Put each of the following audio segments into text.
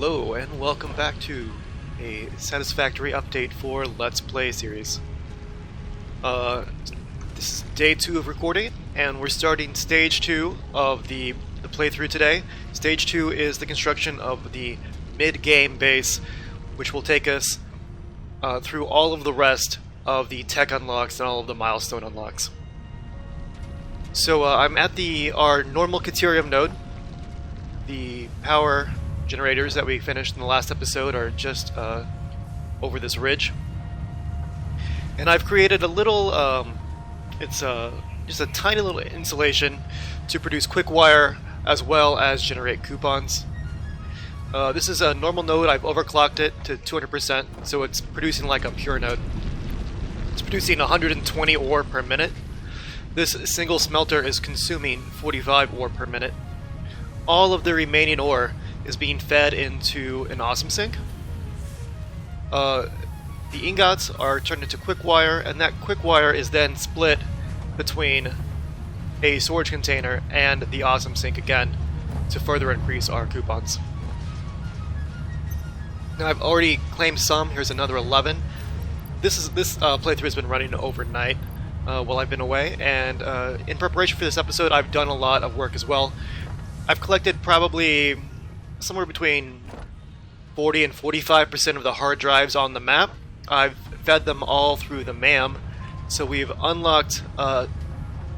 Hello and welcome back to a Satisfactory Update 4 Let's Play series. This is day 2 of recording, and we're starting stage 2 of the playthrough today. Stage 2 is the construction of the mid-game base, which will take us through all of the rest of the tech unlocks and all of the milestone unlocks. So I'm at our normal Caterium node. The power generators that we finished in the last episode are just over this ridge, and I've created a little just a tiny little insulation to produce quick wire as well as generate coupons. This is a normal node. I've overclocked it to 200%, so it's producing like a pure node. It's producing 120 ore per minute. This single smelter is consuming 45 ore per minute. All of the remaining ore is being fed into an awesome sink. The ingots are turned into quick wire, and that quick wire is then split between a storage container and the awesome sink again to further increase our coupons. Now I've already claimed some. Here's another 11. This playthrough has been running overnight while I've been away, and in preparation for this episode I've done a lot of work as well. I've collected probably somewhere between 40 and 45% of the hard drives on the map. I've fed them all through the MAM, so we've unlocked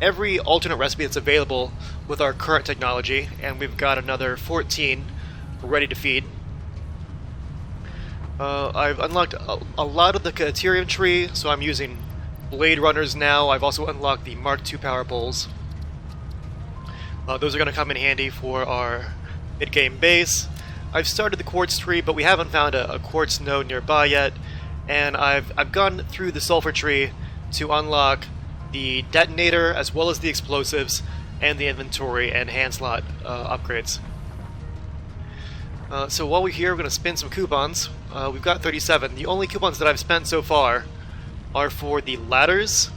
every alternate recipe that's available with our current technology, and we've got another 14 ready to feed. I've unlocked a lot of the Caterium tree, so I'm using Blade Runners now. I've also unlocked the Mark II power poles. Those are going to come in handy for our mid-game base. I've started the quartz tree, but we haven't found a quartz node nearby yet, and I've gone through the sulfur tree to unlock the detonator as well as the explosives and the inventory and hand slot upgrades. So while we're here, we're going to spin some coupons. We've got 37. The only coupons that I've spent so far are for the ladders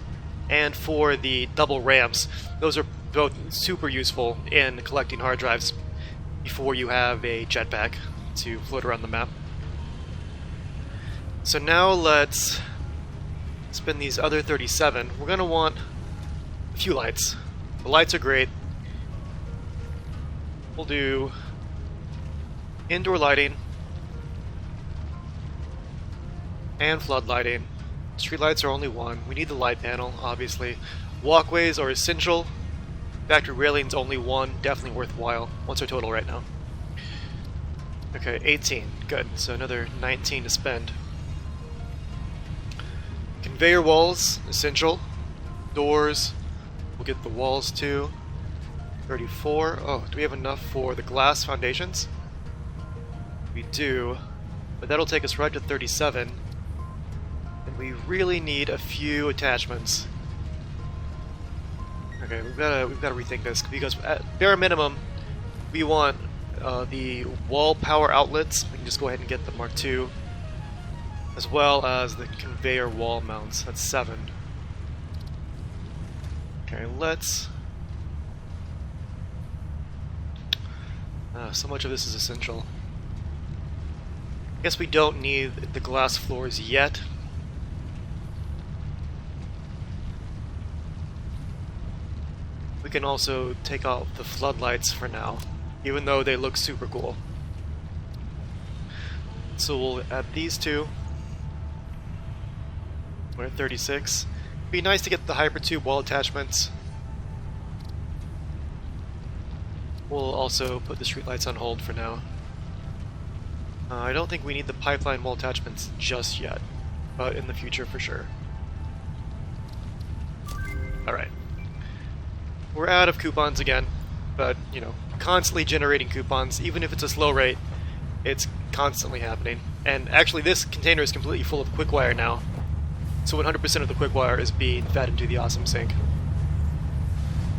and for the double ramps. Those are both super useful in collecting hard drives before you have a jetpack to float around the map. So now let's spin these other 37. We're going to want a few lights. The lights are great. We'll do indoor lighting and flood lighting. Street lights are only one. We need the light panel, obviously. Walkways are essential. Factory railing's only one, definitely worthwhile. What's our total right now? Okay, 18. Good. So another 19 to spend. Conveyor walls, essential. Doors, we'll get the walls too. 34. Oh, do we have enough for the glass foundations? We do, but that'll take us right to 37. And we really need a few attachments. Okay, we've got to rethink this, because at bare minimum, we want the wall power outlets. We can just go ahead and get the Mark II, as well as the conveyor wall mounts. That's 7. Okay, let's. So much of this is essential. I guess we don't need the glass floors yet. We can also take out the floodlights for now, even though they look super cool. So we'll add these two. We're at 36. It'd be nice to get the hypertube wall attachments. We'll also put the streetlights on hold for now. I don't think we need the pipeline wall attachments just yet, but in the future for sure. Alright. We're out of coupons again, but, you know, constantly generating coupons. Even if it's a slow rate, it's constantly happening. And actually this container is completely full of quick wire now, so 100% of the quick wire is being fed into the awesome sink.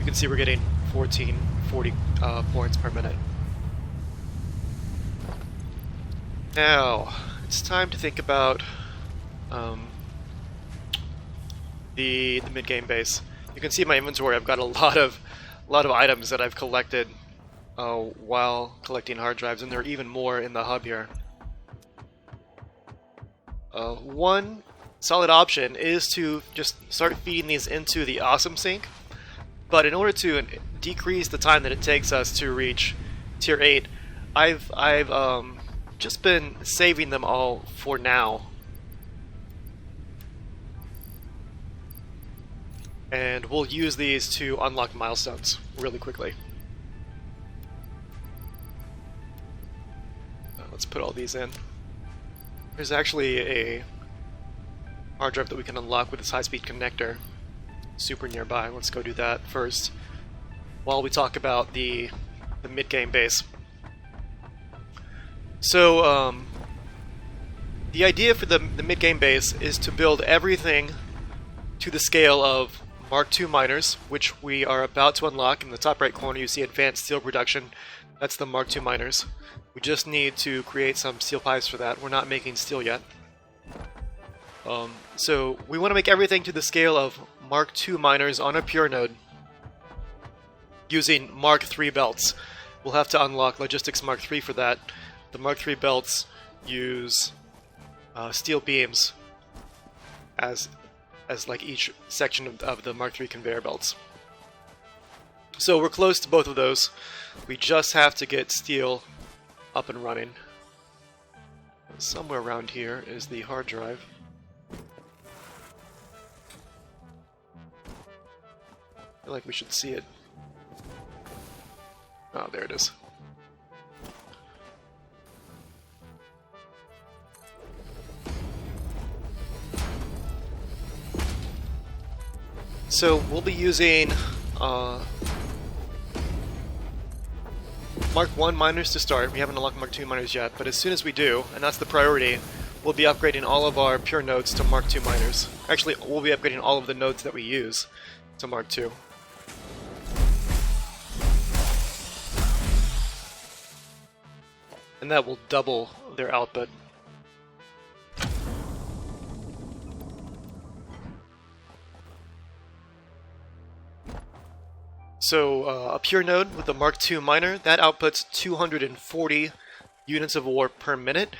You can see we're getting 40 points per minute. Now, it's time to think about the mid-game base. You can see in my inventory I've got a lot of items that I've collected while collecting hard drives, and there are even more in the hub here. One solid option is to just start feeding these into the awesome sink, but in order to decrease the time that it takes us to reach tier 8, I've just been saving them all for now. And we'll use these to unlock milestones really quickly. Let's put all these in. There's actually a hard drive that we can unlock with this high-speed connector super nearby. Let's go do that first while we talk about the mid-game base. So the idea for the mid-game base is to build everything to the scale of Mk2 Miners, which we are about to unlock. In the top right corner you see Advanced Steel Production. That's the Mk2 Miners. We just need to create some steel pipes for that. We're not making steel yet. So we want to make everything to the scale of Mk2 Miners on a pure node using Mk3 belts. We'll have to unlock Logistics Mk3 for that. The Mk3 belts use steel beams as like each section of the Mk3 conveyor belts. So we're close to both of those. We just have to get steel up and running. Somewhere around here is the hard drive. I feel like we should see it. Oh, there it is. So we'll be using Mk1 miners to start. We haven't unlocked Mk2 miners yet, but as soon as we do, and that's the priority, we'll be upgrading all of our pure nodes to Mk2 miners. Actually, we'll be upgrading all of the nodes that we use to Mk2. And that will double their output. So a pure node with a Mk2 miner, that outputs 240 units of ore per minute.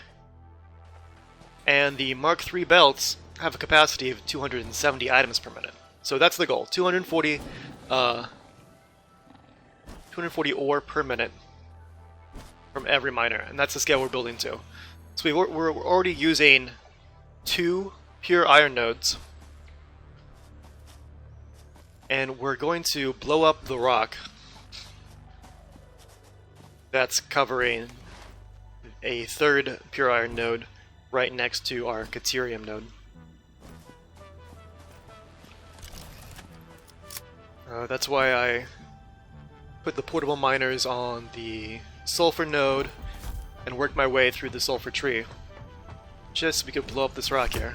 And the Mk3 belts have a capacity of 270 items per minute. So that's the goal, 240 ore per minute from every miner, and that's the scale we're building to. So we're already using 2 pure iron nodes, and we're going to blow up the rock that's covering a 3rd pure iron node right next to our Caterium node. That's why I put the portable miners on the sulfur node and worked my way through the sulfur tree, just so we could blow up this rock here.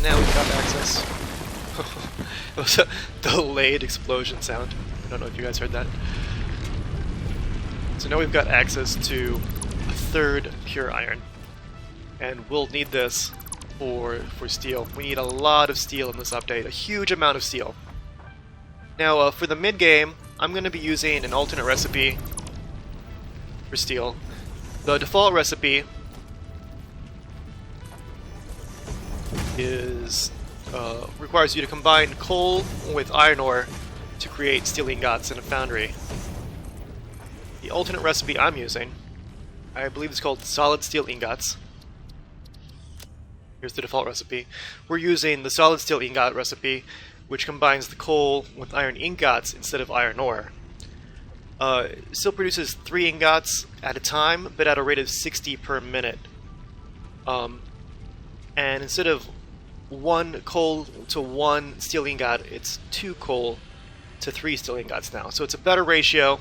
Now we've got access. It was a delayed explosion sound. I don't know if you guys heard that. So now we've got access to a 3rd pure iron, and we'll need this for steel. We need a lot of steel in this update, a huge amount of steel. Now for the mid game, I'm going to be using an alternate recipe for steel. The default recipe is requires you to combine coal with iron ore to create steel ingots in a foundry. The alternate recipe I'm using, I believe it's called solid steel ingots. Here's the default recipe. We're using the solid steel ingot recipe, which combines the coal with iron ingots instead of iron ore. It still produces 3 ingots at a time, but at a rate of 60 per minute. And instead of 1 coal to 1 steel ingot, it's 2 coal to 3 steel ingots now. So it's a better ratio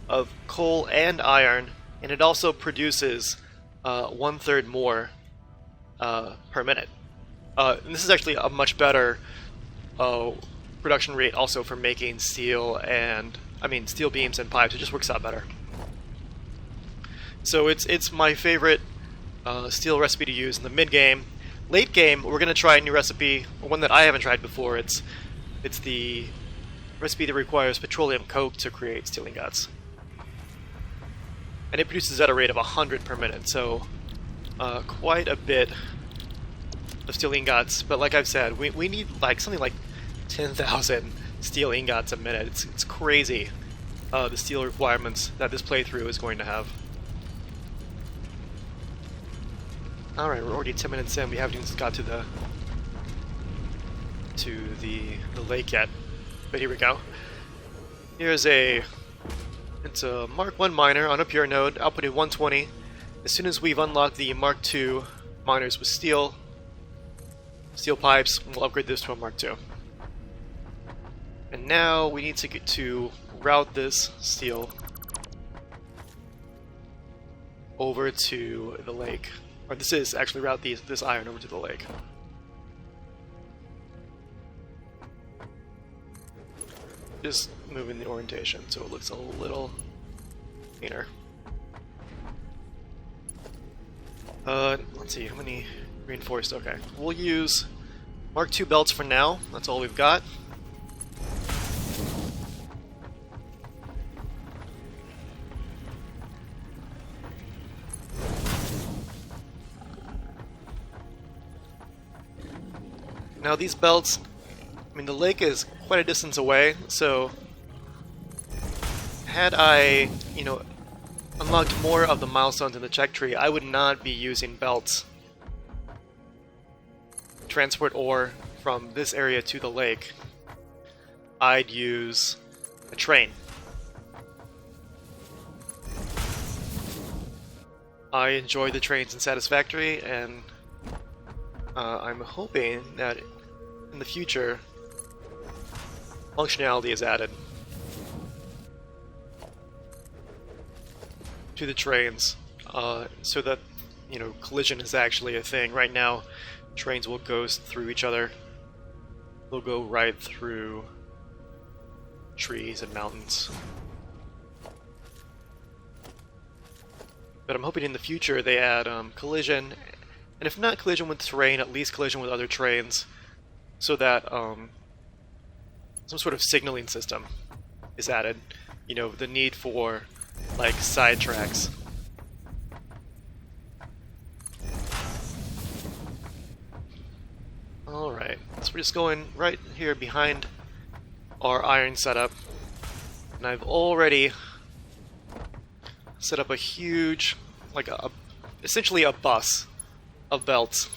of coal and iron, and it also produces 1/3 more per minute. And this is actually a much better production rate also for making steel steel beams and pipes. It just works out better. So it's my favorite steel recipe to use in the mid game. late game, we're gonna try a new recipe, one that I haven't tried before. It's the recipe that requires petroleum coke to create steel ingots, and it produces at a rate of 100 per minute. So quite a bit of steel ingots. But like I've said, we need like something like 10,000 steel ingots a minute. It's crazy the steel requirements that this playthrough is going to have. Alright, we're already 10 minutes in. We haven't even got to the lake yet. But here we go. It's a Mark 1 miner on a pure node, outputted 120. As soon as we've unlocked the Mark 2 miners with steel pipes, we'll upgrade this to a Mark 2. And now we need to get to route this steel over to the lake. Or this is actually route this iron over to the lake. Just moving the orientation so it looks a little cleaner. Let's see, how many reinforced? Okay, we'll use Mark II belts for now. That's all we've got. Now these belts, I mean the lake is quite a distance away, so had I, unlocked more of the milestones in the check tree, I would not be using belts to transport ore from this area to the lake. I'd use a train. I enjoy the trains in Satisfactory, and I'm hoping that in the future functionality is added to the trains, so that collision is actually a thing. Right now, trains will go through each other. They'll go right through trees and mountains. But I'm hoping in the future they add collision, and if not collision with terrain, at least collision with other trains, so that some sort of signaling system is added. The need for like side tracks. Alright, so we're just going right here behind our iron setup, and I've already set up a huge, essentially a bus of belts.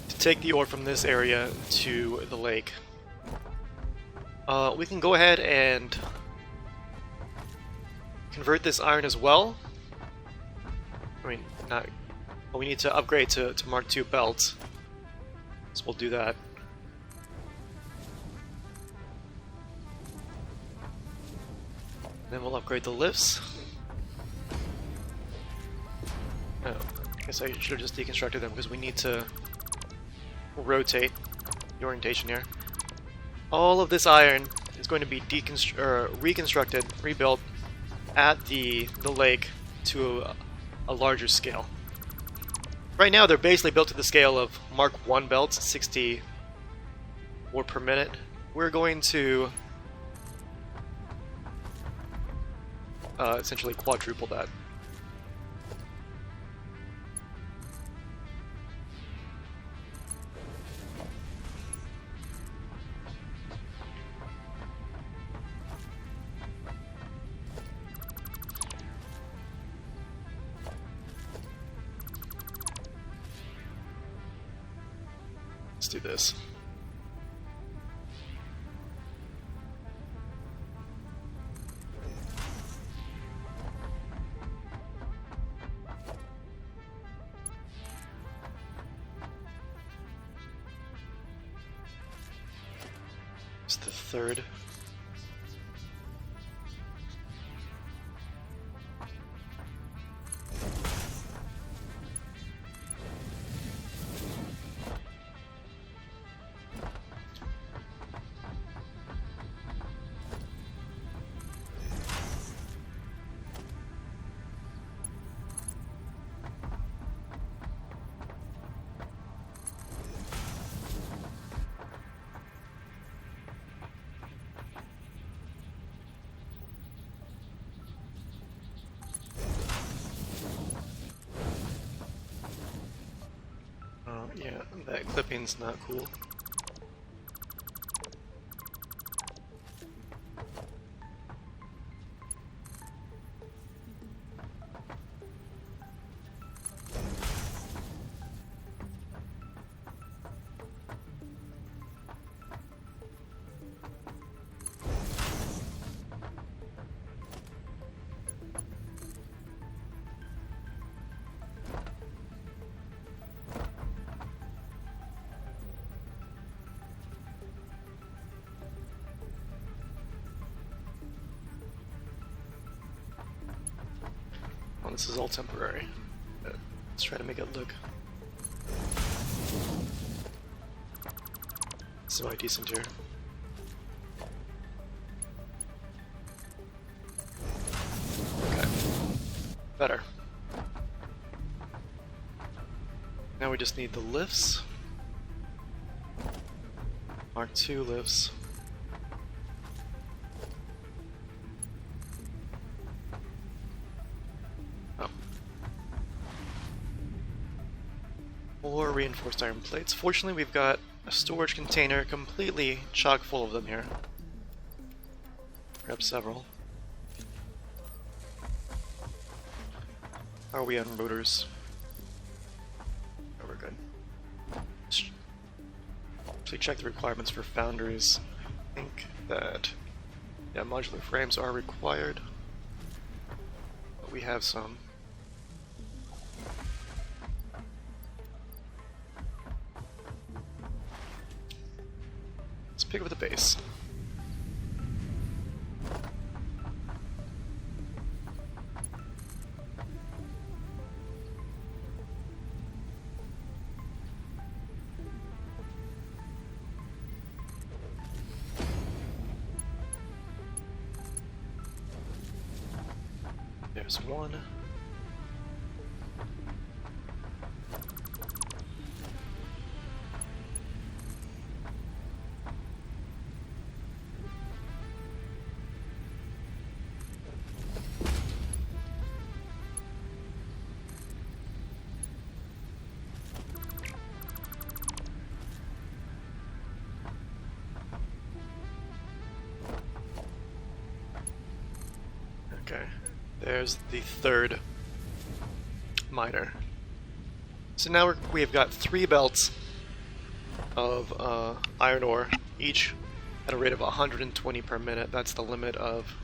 To take the ore from this area to the lake. We can go ahead and convert this iron as well. I mean, not. But we need to upgrade to Mark II belts, so we'll do that. Then we'll upgrade the lifts. Oh, I guess I should have just deconstructed them because we need to rotate the orientation here. All of this iron is going to be reconstructed, rebuilt at the lake to a larger scale. Right now they're basically built to the scale of Mark I belts, 60 ore per minute. We're going to essentially quadruple that. Let's do this. It's the third. Yeah, that clipping's not cool. Well, this is all temporary. But let's try to make it look semi-decent here. Okay. Better. Now we just need the lifts. Mk2 lifts. Oh. More reinforced iron plates. Fortunately, we've got a storage container completely chock full of them here. Grab several. How are we on rotors? Oh, we're good. Actually, check the requirements for foundries. I think that, yeah, modular frames are required, but we have some. Let's pick up the base. There's one. Okay. There's the third miner. So now we have got 3 belts of iron ore, each at a rate of 120 per minute. That's the limit of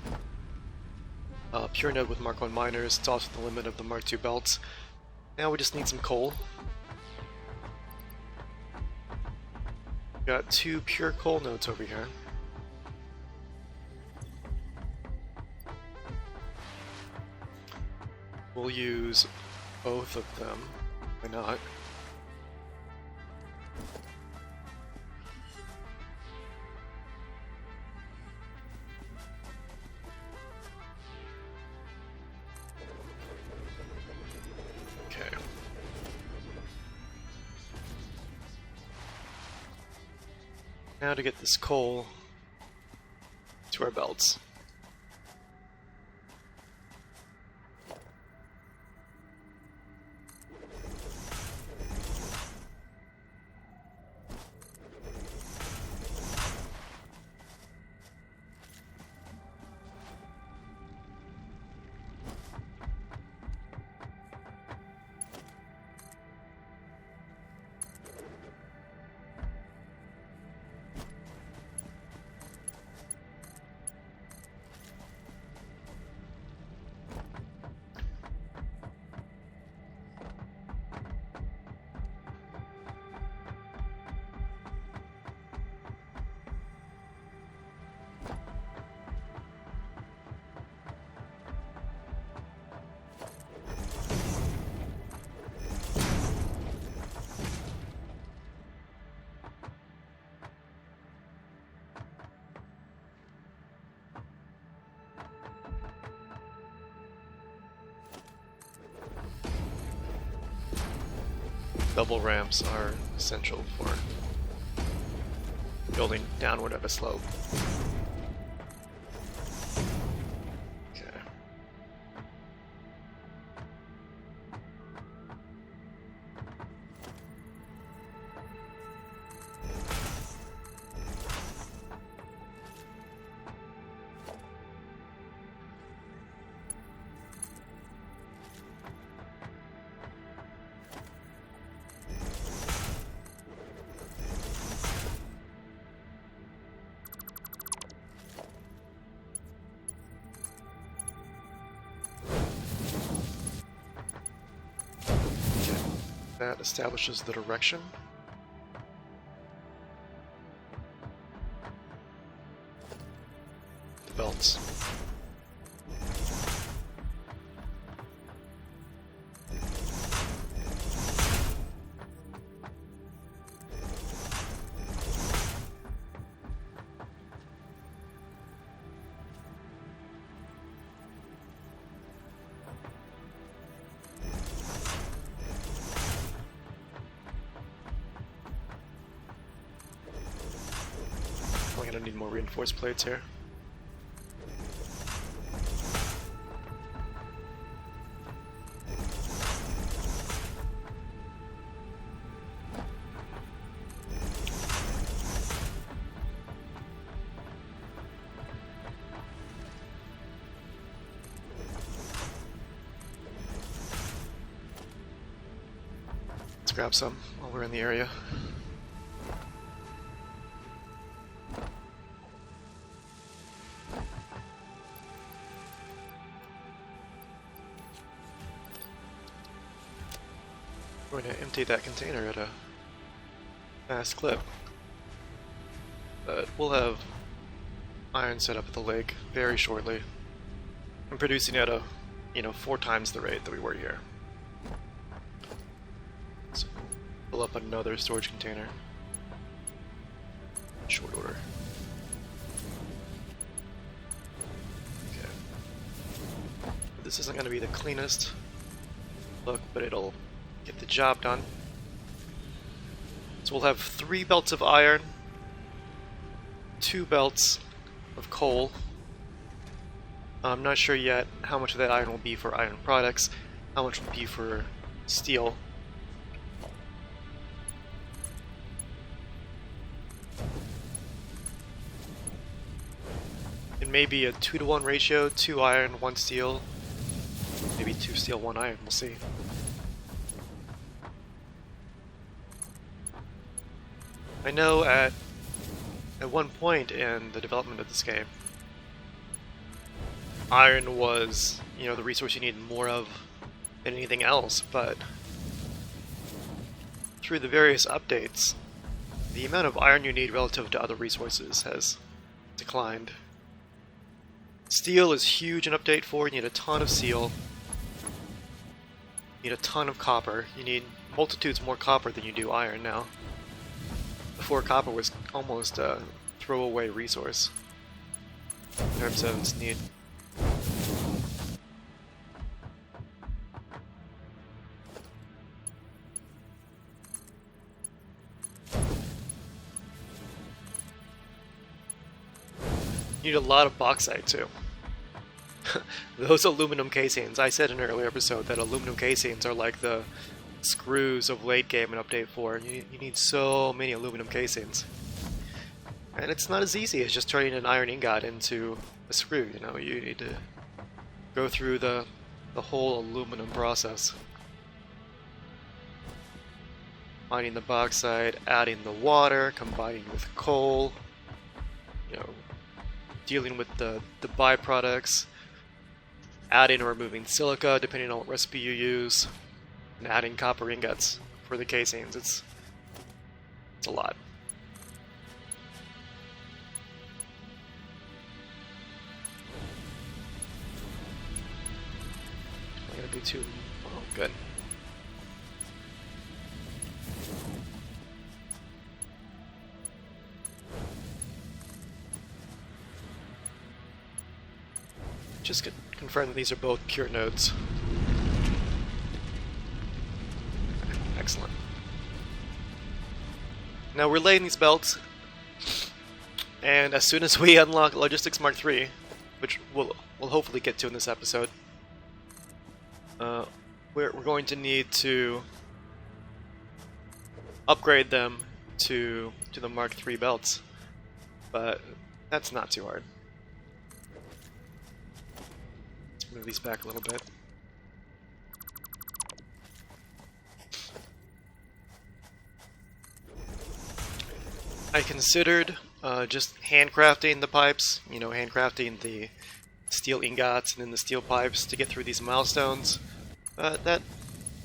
pure node with Mark 1 miners. It's also the limit of the Mark 2 belts. Now we just need some coal. We've got 2 pure coal nodes over here. We'll use both of them. Why not? Okay. Now to get this coal to our belts. Double ramps are essential for building downward of a slope. Okay. That establishes the direction. The belts. I'm gonna need more reinforced plates here. Let's grab some while we're in the area. We're going to empty that container at a fast clip. But we'll have iron set up at the lake very shortly. I'm producing at a, 4 times the rate that we were here. So fill up another storage container. Short order. Okay. This isn't going to be the cleanest look, but it'll get the job done. So we'll have 3 belts of iron, 2 belts of coal. I'm not sure yet how much of that iron will be for iron products, how much will be for steel. It may be a 2-to-1 ratio, 2 iron, 1 steel, maybe 2 steel, 1 iron, we'll see. I know at one point in the development of this game, iron was, the resource you needed more of than anything else, but through the various updates, the amount of iron you need relative to other resources has declined. Steel is huge in Update 4, you need a ton of steel, you need a ton of copper, you need multitudes more copper than you do iron now. Before, copper was almost a throwaway resource in terms of its need. You need a lot of bauxite too. Those aluminum casings, I said in an earlier episode that aluminum casings are like the screws of late game in Update 4. You need so many aluminum casings. And it's not as easy as just turning an iron ingot into a screw, you need to go through the whole aluminum process. Mining the bauxite, adding the water, combining with coal, dealing with the byproducts, adding or removing silica depending on what recipe you use, and adding copper ingots for the casings. It's a lot. Not gonna be too good. Just confirm that these are both pure nodes. Excellent. Now we're laying these belts, and as soon as we unlock Logistics Mark 3, which we'll hopefully get to in this episode, we're going to need to upgrade them to the Mark 3 belts, but that's not too hard. Let's move these back a little bit. I considered just handcrafting the pipes, handcrafting the steel ingots and then the steel pipes to get through these milestones. That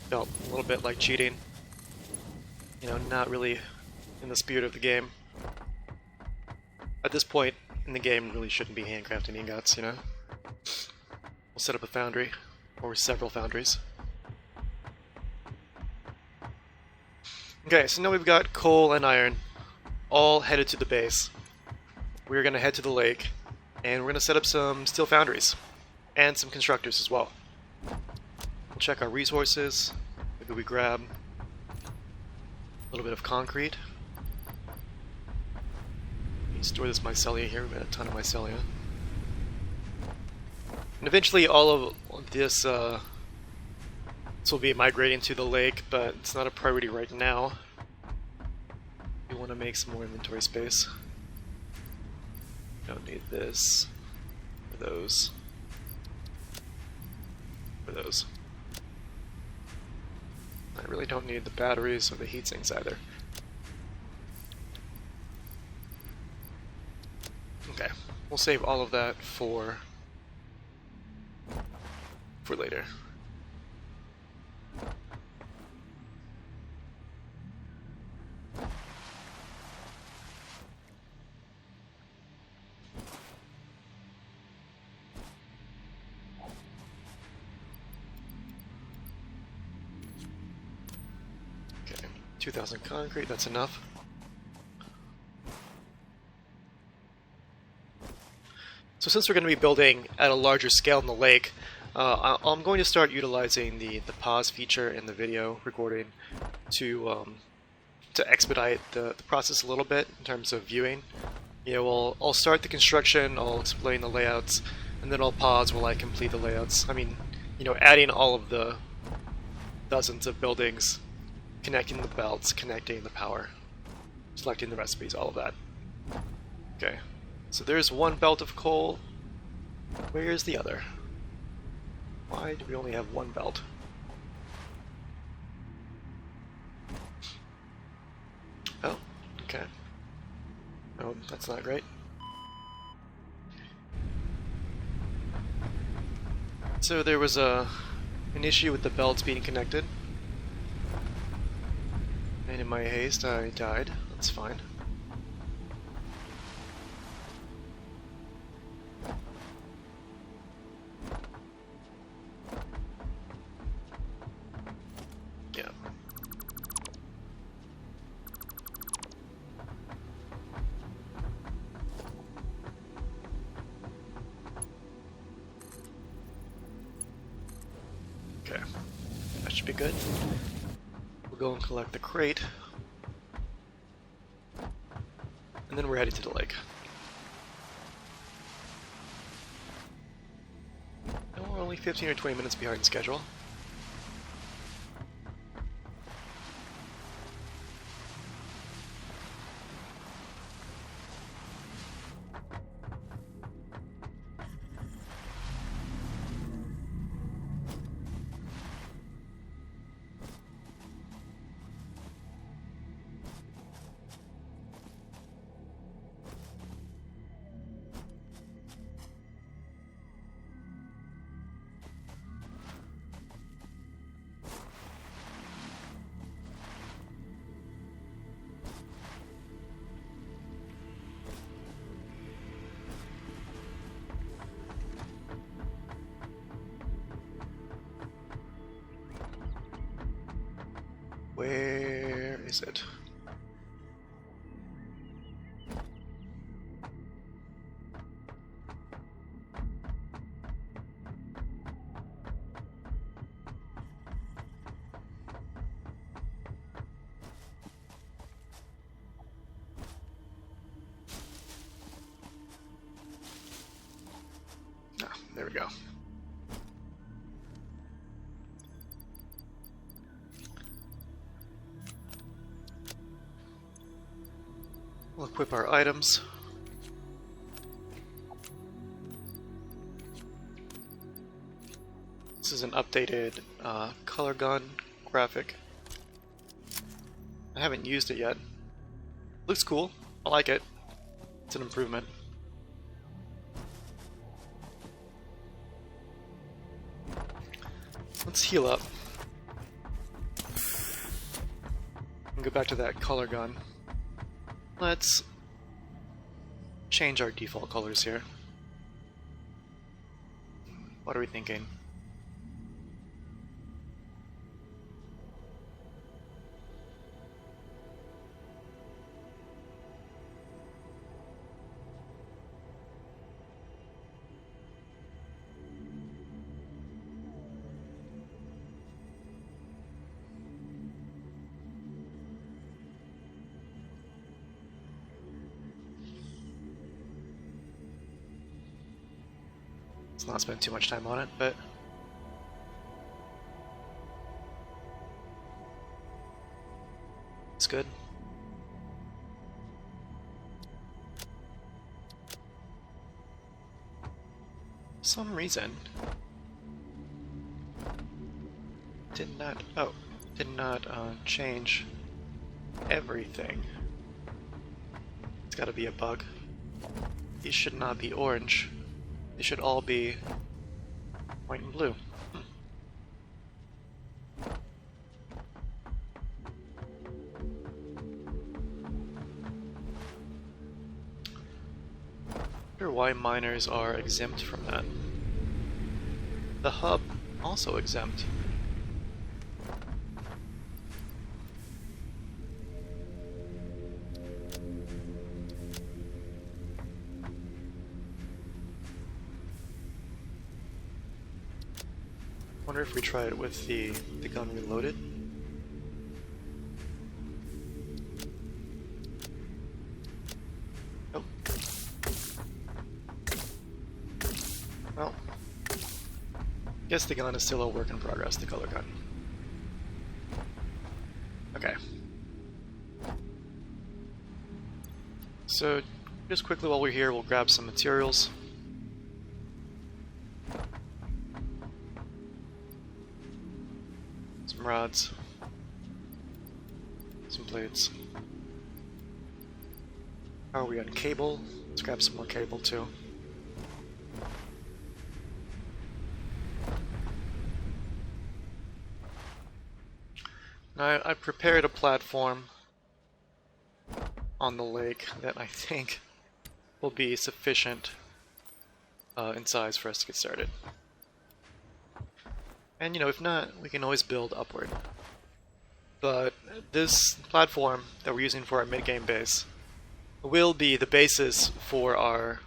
felt a little bit like cheating. you know, not really in the spirit of the game. At this point in the game, really shouldn't be handcrafting ingots, you know? We'll set up a foundry, or several foundries. Okay, so now we've got coal and iron all headed to the base. We're going to head to the lake, and we're going to set up some steel foundries, and some constructors as well. We'll check our resources. Maybe we grab a little bit of concrete. Store this mycelia here. We've got a ton of mycelia. And eventually all of this, this will be migrating to the lake, but it's not a priority right now. We want to make some more inventory space. Don't need this. Or those. Or those. I really don't need the batteries or the heat sinks either. Okay, we'll save all of that for later. Okay, 2,000 concrete, that's enough. So since we're going to be building at a larger scale in the lake, I'm going to start utilizing the pause feature in the video recording to expedite the process a little bit in terms of viewing. You know, I'll start the construction, I'll explain the layouts, and then I'll pause while I complete the layouts. I mean, you know, adding all of the dozens of buildings, connecting the belts, connecting the power, selecting the recipes, all of that. Okay. So there's one belt of coal. Where's the other? Why do we only have one belt? Oh, okay. Oh, that's not great. So there was an issue with the belts being connected. And in my haste, I died. That's fine. Okay, that should be good. We'll go and collect the crate. And then we're headed to the lake. And we're only 15 or 20 minutes behind schedule. Where is it? Ah, there we go. We'll equip our items. This is an updated color gun graphic. I haven't used it yet. Looks cool. I like it. It's an improvement. Let's heal up. go back to that color gun. Let's change our default colors here. What are we thinking? Let's not spend too much time on it, but it's good. For some reason did not change everything. It's gotta be a bug. These should not be orange. They should all be white and blue. I wonder why miners are exempt from that. The hub also exempt. Wonder if we try it with the gun reloaded. Oh. Well, guess the gun is still a work in progress, the color gun. Okay. So, just quickly while we're here, we'll grab some materials. Some rods. Some plates. How are we on cable? Let's grab some more cable too. Now, I prepared a platform on the lake that I think will be sufficient in size for us to get started. And, you know, if not, we can always build upward. But this platform that we're using for our mid-game base will be the basis for our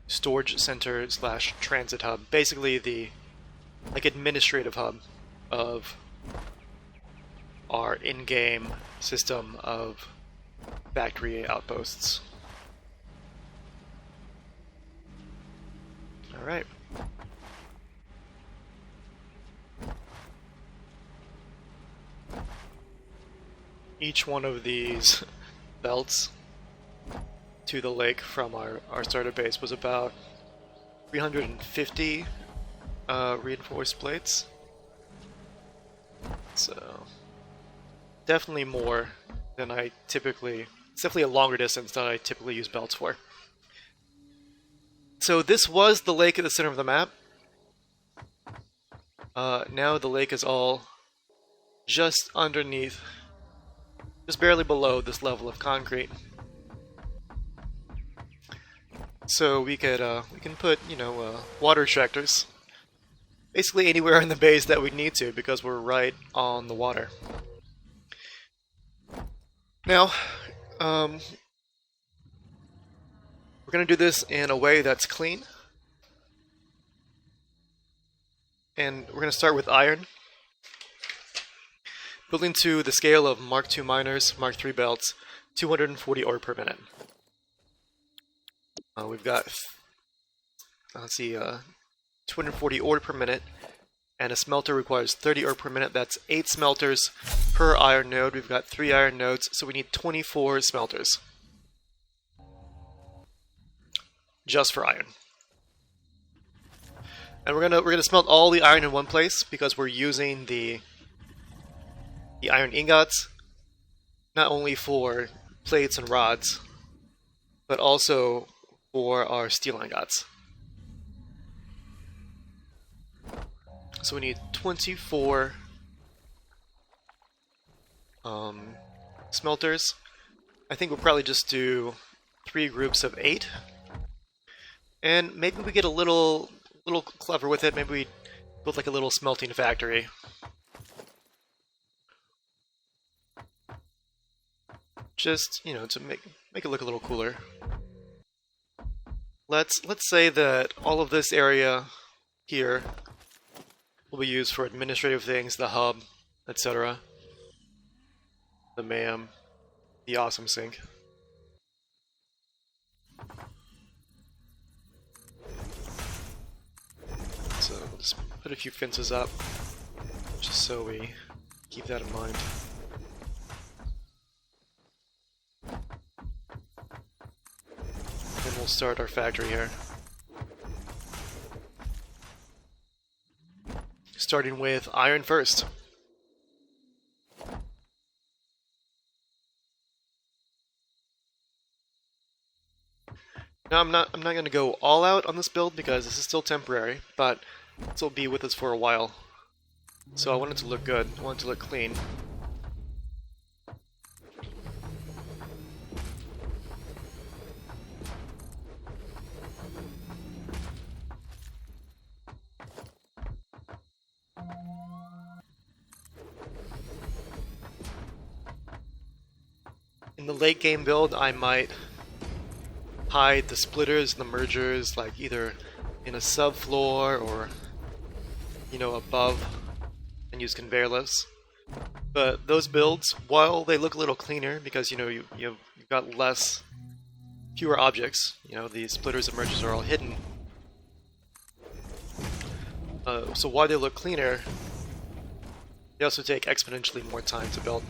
storage center slash transit hub. Basically the administrative hub of our in-game system of factory outposts. Alright. Each one of these belts to the lake from our starter base was about 350 reinforced plates. So definitely more than I typically, it's definitely a longer distance than I typically use belts for. So this was the lake at the center of the map. Now the lake is all just underneath, just barely below this level of concrete. So we can put, you know, water extractors basically anywhere in the base that we need to, because we're right on the water. Now, we're going to do this in a way that's clean. And we're going to start with iron. Building to the scale of Mk2 Miners, Mk3 belts, 240 ore per minute. We've got, let's see, 240 ore per minute, and a smelter requires 30 ore per minute. That's 8 smelters per iron node. We've got 3 iron nodes, so we need 24 smelters. Just for iron. And we're gonna smelt all the iron in one place because we're using the iron ingots not only for plates and rods, but also for our steel ingots. So we need 24 smelters. I think we'll probably just do 3 groups of 8. And maybe we get a little clever with it. Maybe we build like a little smelting factory. Just, you know, to make it look a little cooler. Let's say that all of this area here will be used for administrative things, the hub, etc. The MAM, the awesome sink. So we'll just put a few fences up, just so we keep that in mind. Then we'll start our factory here. Starting with iron first. Now I'm not going to go all out on this build because this is still temporary, but this will be with us for a while. So I want it to look good. I want it to look clean. In the late game build, I might hide the splitters and the mergers, like either in a subfloor or, you know, above, and use conveyor lifts. But those builds, while they look a little cleaner because, you know, you've got fewer objects, you know, the splitters and mergers are all hidden. So while they look cleaner, they also take exponentially more time to build.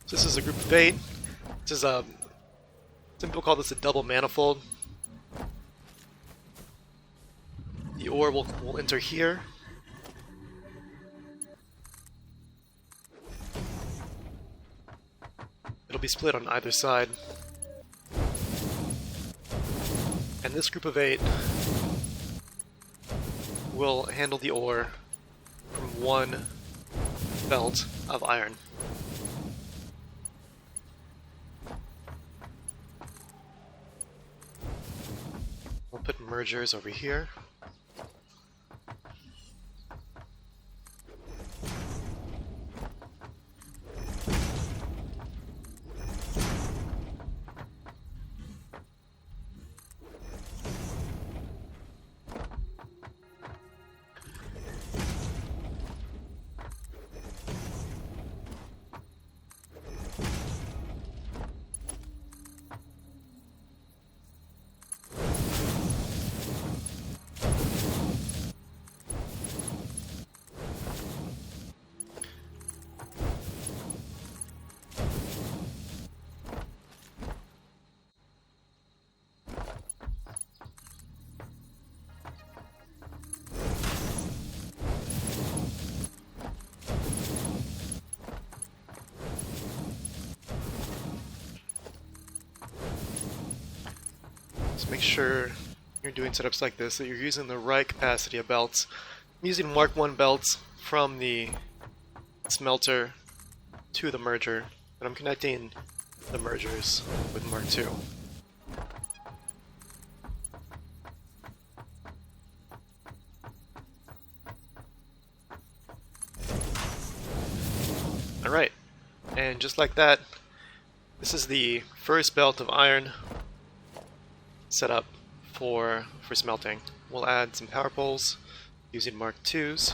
This is a group of 8. This is some people call this a double manifold. The ore will enter here. It'll be split on either side. And this group of 8 will handle the ore from one belt of iron. We'll put mergers over here. Just make sure you're doing setups like this, that you're using the right capacity of belts. I'm using Mark 1 belts from the smelter to the merger, and I'm connecting the mergers with Mark 2. Alright, and just like that, this is the first belt of iron set up for smelting. We'll add some power poles using Mark 2s.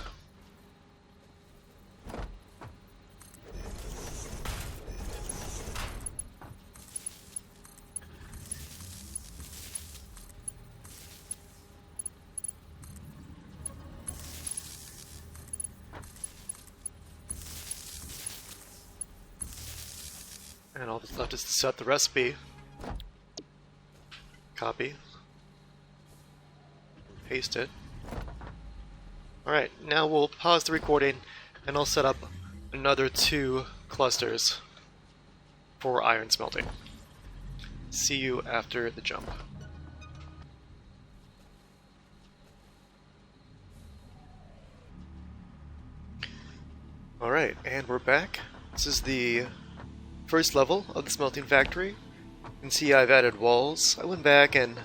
And all that's left is to set the recipe. Copy. Paste it. Alright, now we'll pause the recording and I'll set up another 2 clusters for iron smelting. See you after the jump. Alright, and we're back. This is the first level of the smelting factory. You can see I've added walls. I went back and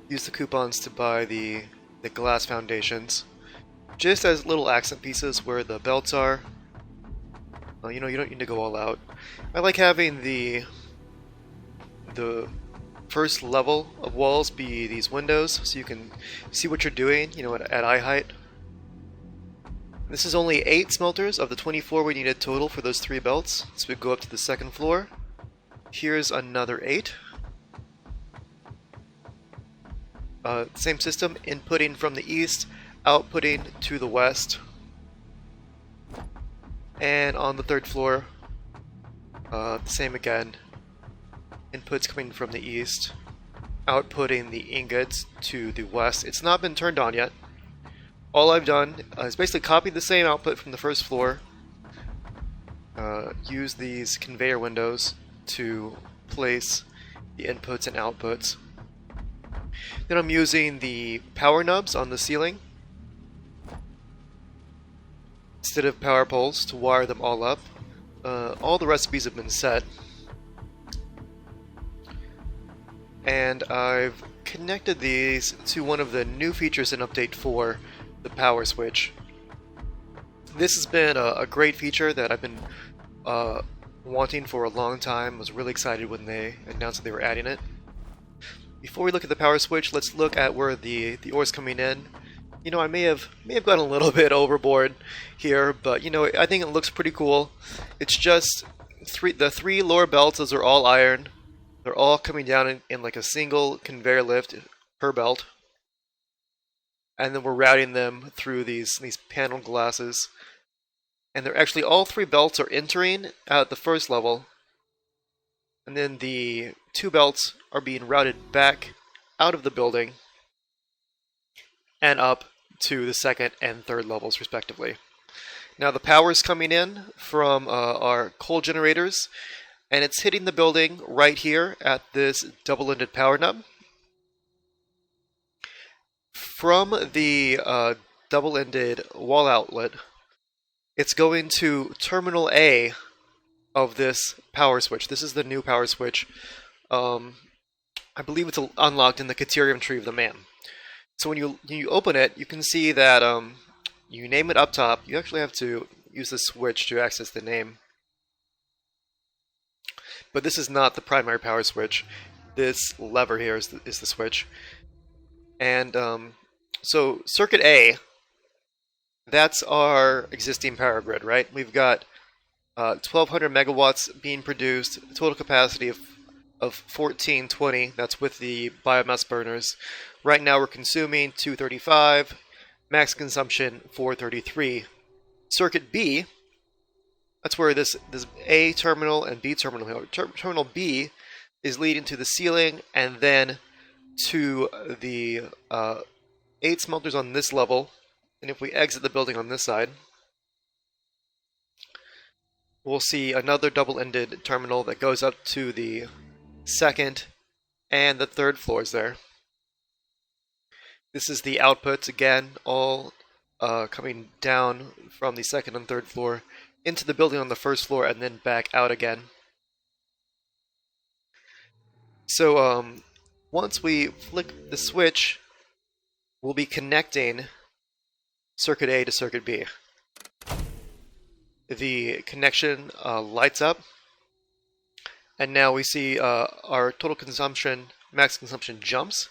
used the coupons to buy the glass foundations, just as little accent pieces where the belts are. You know, you don't need to go all out. I like having the first level of walls be these windows, so you can see what you're doing, you know, at eye height. This is only 8 smelters of the 24 we needed total for those 3 belts, so we go up to the second floor. Here's another 8. Same system, inputting from the east, outputting to the west. And on the third floor, same again. Inputs coming from the east, outputting the ingots to the west. It's not been turned on yet. All I've done is basically copied the same output from the first floor, use these conveyor windows to place the inputs and outputs. Then I'm using the power nubs on the ceiling instead of power poles to wire them all up. All the recipes have been set, and I've connected these to one of the new features in Update 4, the power switch. This has been a great feature that I've been wanting for a long time. I was really excited when they announced that they were adding it. Before we look at the power switch, let's look at where the ore's coming in. You know, I may have gone a little bit overboard here, but you know, I think it looks pretty cool. It's just the 3 lower belts; those are all iron. They're all coming down in like a single conveyor lift per belt, and then we're routing them through these panel glasses. And they're actually, all 3 belts are entering at the first level, and then the 2 belts are being routed back out of the building and up to the second and third levels respectively. Now the power is coming in from our coal generators, and it's hitting the building right here at this double-ended power nub. From the double-ended wall outlet, it's going to terminal A of this power switch. This is the new power switch. I believe it's unlocked in the Caterium tree of the man. So when you open it, you can see that you name it up top. You actually have to use the switch to access the name. But this is not the primary power switch. This lever here is the switch. And so circuit A, that's our existing power grid, right? We've got 1,200 megawatts being produced, total capacity of 1420. That's with the biomass burners. Right now we're consuming 235, max consumption 433. Circuit B, that's where this A terminal and B terminal here. Terminal B is leading to the ceiling and then to the 8 smelters on this level. And if we exit the building on this side, we'll see another double-ended terminal that goes up to the second and the third floors there. This is the outputs, again, all coming down from the second and third floor into the building on the first floor and then back out again. So once we flick the switch, we'll be connecting circuit A to circuit B. The connection lights up, and now we see our total consumption, max consumption jumps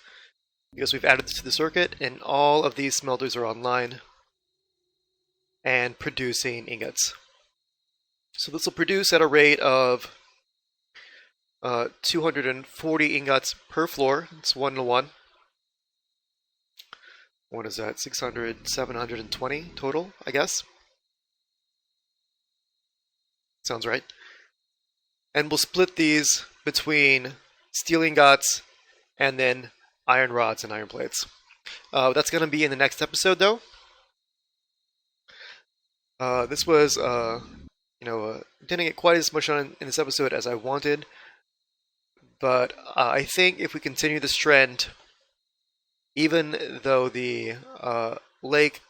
because we've added this to the circuit, and all of these smelters are online and producing ingots. So this will produce at a rate of 240 ingots per floor. It's 1-to-1. What is that? 600, 720 total, I guess. Sounds right. And we'll split these between steel ingots and then iron rods and iron plates. That's going to be in the next episode, though. This was didn't get quite as much on in this episode as I wanted. But I think if we continue this trend, even though the lake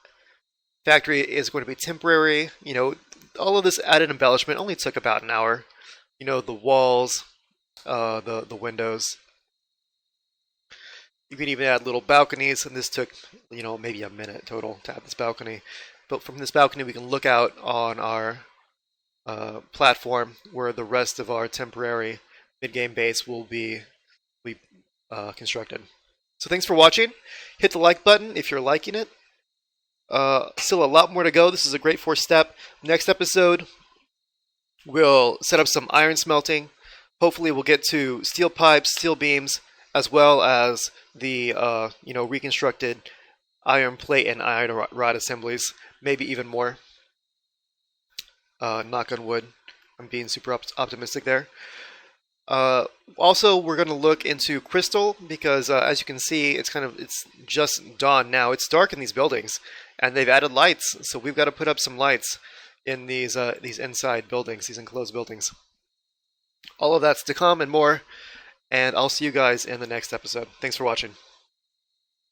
factory is going to be temporary, all of this added embellishment only took about an hour. The walls, the windows. You can even add little balconies, and this took, maybe a minute total to add this balcony. But from this balcony, we can look out on our platform where the rest of our temporary mid-game base will be constructed. So thanks for watching. Hit the like button if you're liking it. Still a lot more to go. This is a great first step. Next episode, we'll set up some iron smelting. Hopefully we'll get to steel pipes, steel beams, as well as the reconstructed iron plate and iron rod assemblies. Maybe even more. Knock on wood. I'm being super optimistic there. Also, we're going to look into crystal because, as you can see, it's just dawn now. It's dark in these buildings, and they've added lights. So we've got to put up some lights in these inside buildings, these enclosed buildings. All of that's to come and more. And I'll see you guys in the next episode. Thanks for watching.